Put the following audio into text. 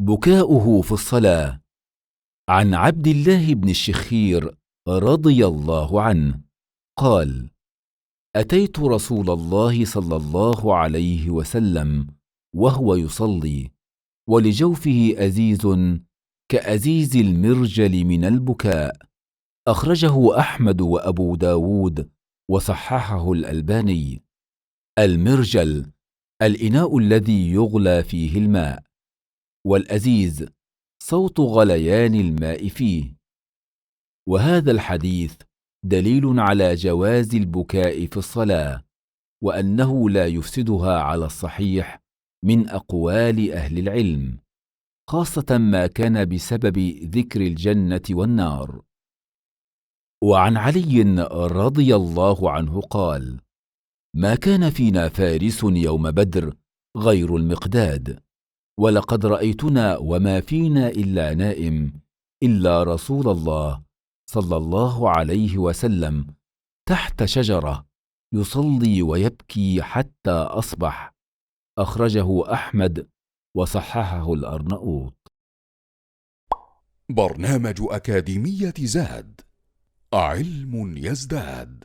بكاؤه في الصلاة. عن عبد الله بن الشخير رضي الله عنه قال: أتيت رسول الله صلى الله عليه وسلم وهو يصلي، ولجوفه أزيز كأزيز المرجل من البكاء. أخرجه أحمد وأبو داود وصححه الألباني. المرجل الإناء الذي يغلى فيه الماء، والأزيز صوت غليان الماء فيه. وهذا الحديث دليل على جواز البكاء في الصلاة، وأنه لا يفسدها على الصحيح من أقوال أهل العلم، خاصة ما كان بسبب ذكر الجنة والنار. وعن علي رضي الله عنه قال: ما كان فينا فارس يوم بدر غير المقداد، ولقد رأيتنا وما فينا إلا نائم إلا رسول الله صلى الله عليه وسلم تحت شجرة يصلي ويبكي حتى أصبح. أخرجه أحمد وصححه الأرنؤوط. برنامج أكاديمية زاد، علم يزداد.